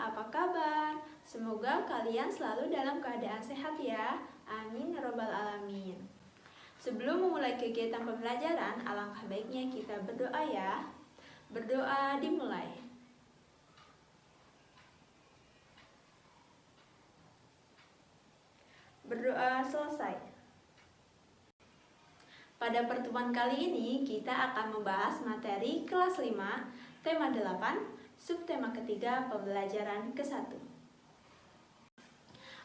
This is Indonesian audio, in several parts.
apa kabar? Semoga kalian selalu dalam keadaan sehat ya. Amin ya robbal alamin. Sebelum memulai kegiatan pembelajaran, alangkah baiknya kita berdoa ya. Berdoa dimulai. Berdoa selesai. Pada pertemuan kali ini, kita akan membahas materi kelas 5, tema 8, subtema ketiga, pembelajaran ke-1.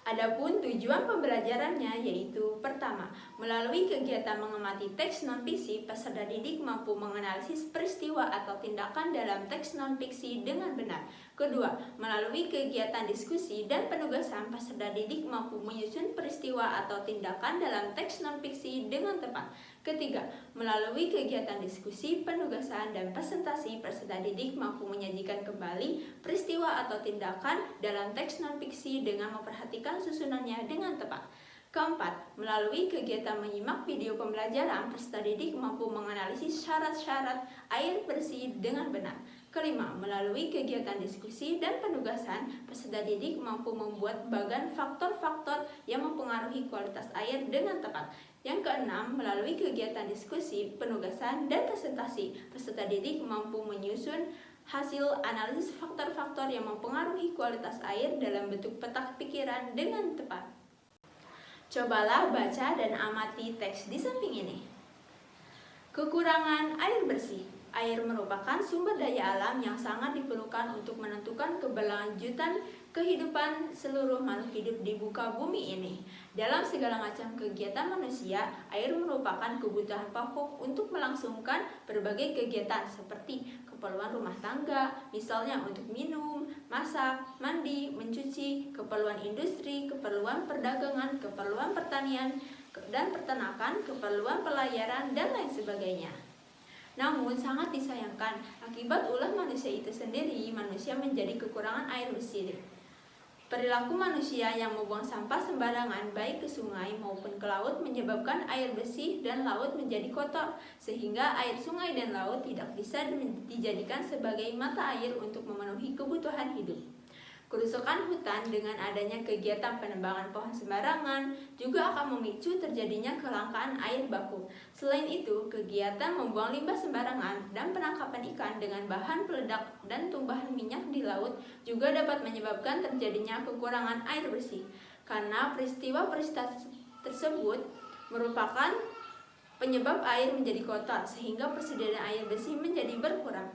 Adapun tujuan pembelajarannya yaitu pertama, melalui kegiatan mengamati teks non-fiksi, peserta didik mampu menganalisis peristiwa atau tindakan dalam teks non-fiksi dengan benar. Kedua, melalui kegiatan diskusi dan penugasan, peserta didik mampu menyusun peristiwa atau tindakan dalam teks non-fiksi dengan tepat. Ketiga, melalui kegiatan diskusi, penugasan, dan presentasi, peserta didik mampu menyajikan kembali peristiwa atau tindakan dalam teks non-fiksi dengan memperhatikan susunannya dengan tepat. Keempat, melalui kegiatan menyimak video pembelajaran, peserta didik mampu menganalisis syarat-syarat air bersih dengan benar. Kelima, melalui kegiatan diskusi dan penugasan, peserta didik mampu membuat bagan faktor-faktor yang mempengaruhi kualitas air dengan tepat. Yang keenam, melalui kegiatan diskusi, penugasan, dan presentasi, peserta didik mampu menyusun hasil analisis faktor-faktor yang mempengaruhi kualitas air dalam bentuk peta pikiran dengan tepat. Cobalah baca dan amati teks di samping ini. Kekurangan air bersih. Air merupakan sumber daya alam yang sangat diperlukan untuk menentukan keberlanjutan kehidupan seluruh makhluk hidup di muka bumi ini. Dalam segala macam kegiatan manusia, air merupakan kebutuhan pokok untuk melangsungkan berbagai kegiatan seperti keperluan rumah tangga, misalnya untuk minum, masak, mandi, mencuci, keperluan industri, keperluan perdagangan, keperluan pertanian dan peternakan, keperluan pelayaran, dan lain sebagainya. Namun sangat disayangkan, akibat ulah manusia itu sendiri, manusia menjadi kekurangan air bersih. Perilaku manusia yang membuang sampah sembarangan baik ke sungai maupun ke laut menyebabkan air bersih dan laut menjadi kotor, sehingga air sungai dan laut tidak bisa dijadikan sebagai mata air untuk memenuhi kebutuhan hidup. Kerusakan hutan dengan adanya kegiatan penebangan pohon sembarangan juga akan memicu terjadinya kelangkaan air baku. Selain itu, kegiatan membuang limbah sembarangan dan penangkapan ikan dengan bahan peledak dan tumbahan minyak di laut juga dapat menyebabkan terjadinya kekurangan air bersih. Karena peristiwa-peristiwa tersebut merupakan penyebab air menjadi kotor, sehingga persediaan air bersih menjadi berkurang.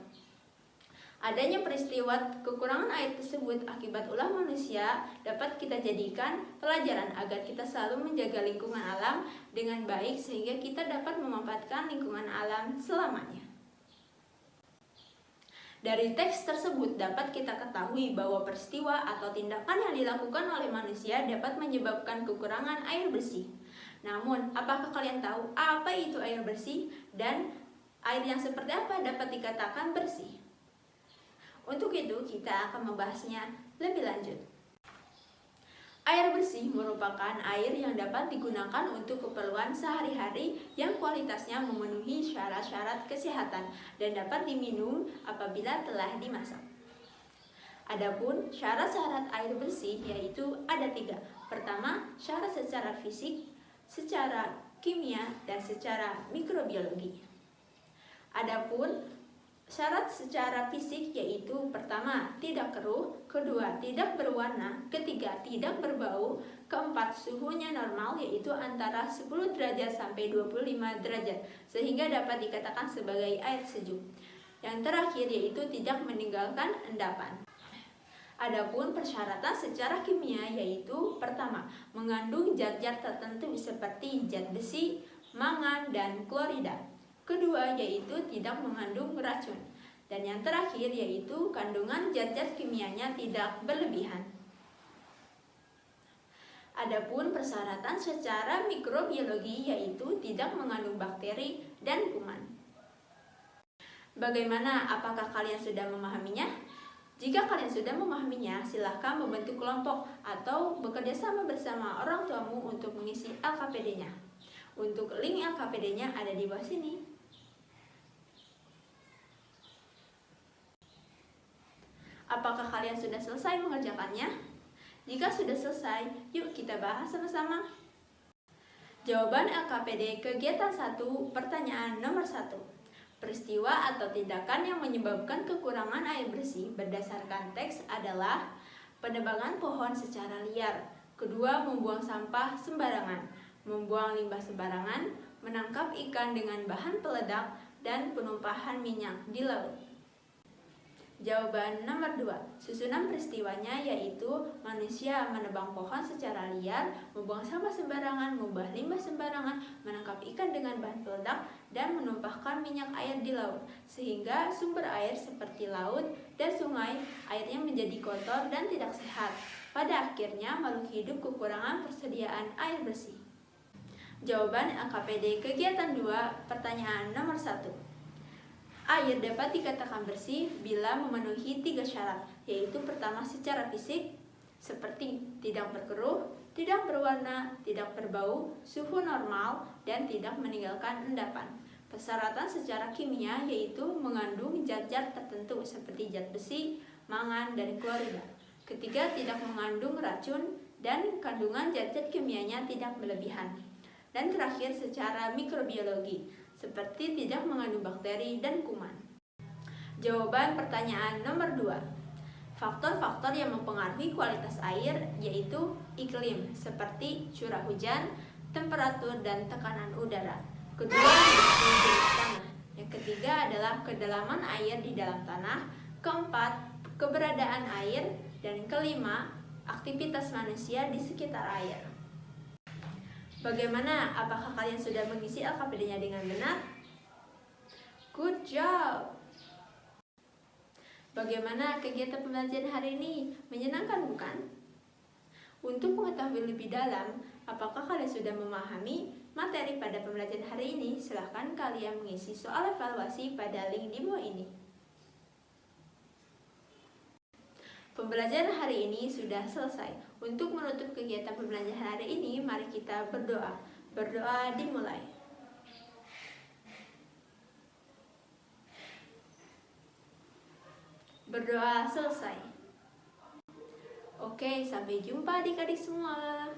Adanya peristiwa kekurangan air tersebut akibat ulah manusia dapat kita jadikan pelajaran agar kita selalu menjaga lingkungan alam dengan baik sehingga kita dapat memanfaatkan lingkungan alam selamanya. Dari teks tersebut dapat kita ketahui bahwa peristiwa atau tindakan yang dilakukan oleh manusia dapat menyebabkan kekurangan air bersih. Namun, apakah kalian tahu apa itu air bersih dan air yang seperti apa dapat dikatakan bersih? Untuk itu, kita akan membahasnya lebih lanjut. Air bersih merupakan air yang dapat digunakan untuk keperluan sehari-hari yang kualitasnya memenuhi syarat-syarat kesehatan dan dapat diminum apabila telah dimasak. Adapun syarat-syarat air bersih yaitu ada 3. Pertama, syarat secara fisik, secara kimia, dan secara mikrobiologi. Adapun syarat secara fisik yaitu pertama, tidak keruh, kedua, tidak berwarna, ketiga, tidak berbau, keempat, suhunya normal yaitu antara 10 derajat sampai 25 derajat sehingga dapat dikatakan sebagai air sejuk. Yang terakhir yaitu tidak meninggalkan endapan. Adapun persyaratan secara kimia yaitu pertama, mengandung zat-zat tertentu seperti zat besi, mangan, dan klorida. Kedua yaitu tidak mengandung racun. Dan yang terakhir yaitu kandungan zat-zat kimianya tidak berlebihan. Adapun persyaratan secara mikrobiologi yaitu tidak mengandung bakteri dan kuman. Bagaimana? Apakah kalian sudah memahaminya? Jika kalian sudah memahaminya, silahkan membentuk kelompok atau bekerja sama bersama orang tuamu untuk mengisi LKPD-nya. Untuk link LKPD-nya ada di bawah sini. Apakah kalian sudah selesai mengerjakannya? Jika sudah selesai, yuk kita bahas sama-sama. Jawaban LKPD kegiatan 1, pertanyaan nomor 1. Peristiwa atau tindakan yang menyebabkan kekurangan air bersih berdasarkan teks adalah penebangan pohon secara liar. Kedua, membuang sampah sembarangan, membuang limbah sembarangan, menangkap ikan dengan bahan peledak, dan penumpahan minyak di laut. Jawaban nomor 2. Susunan peristiwanya yaitu manusia menebang pohon secara liar, membuang sampah sembarangan, membuang limbah sembarangan, menangkap ikan dengan bahan peledak, dan menumpahkan minyak air di laut, sehingga sumber air seperti laut dan sungai airnya menjadi kotor dan tidak sehat. Pada akhirnya makhluk hidup kekurangan persediaan air bersih. Jawaban LKPD kegiatan 2, pertanyaan nomor 1. Air dapat dikatakan bersih bila memenuhi 3 syarat, yaitu pertama secara fisik, seperti tidak berkeruh, tidak berwarna, tidak berbau, suhu normal, dan tidak meninggalkan endapan. Persyaratan secara kimia yaitu mengandung zat-zat tertentu seperti zat besi, mangan, dan klorida. Ketiga, tidak mengandung racun, dan kandungan zat-zat kimianya tidak berlebihan. Dan terakhir, secara mikrobiologi, seperti tidak mengandung bakteri dan kuman. Jawaban pertanyaan nomor 2. Faktor-faktor yang mempengaruhi kualitas air yaitu iklim, seperti curah hujan, temperatur, dan tekanan udara. Kedua, jenis tanah. Yang ketiga adalah kedalaman air di dalam tanah. Keempat, keberadaan air. Dan kelima, aktivitas manusia di sekitar air. Bagaimana? Apakah kalian sudah mengisi LKPD-nya dengan benar? Good job! Bagaimana kegiatan pembelajaran hari ini? Menyenangkan bukan? Untuk mengetahui lebih dalam, apakah kalian sudah memahami materi pada pembelajaran hari ini? Silahkan kalian mengisi soal evaluasi pada link di bawah ini. Pembelajaran hari ini sudah selesai. Untuk menutup kegiatan pembelajaran hari ini, mari kita berdoa. Berdoa dimulai. Berdoa selesai. Oke, sampai jumpa adik-adik semua.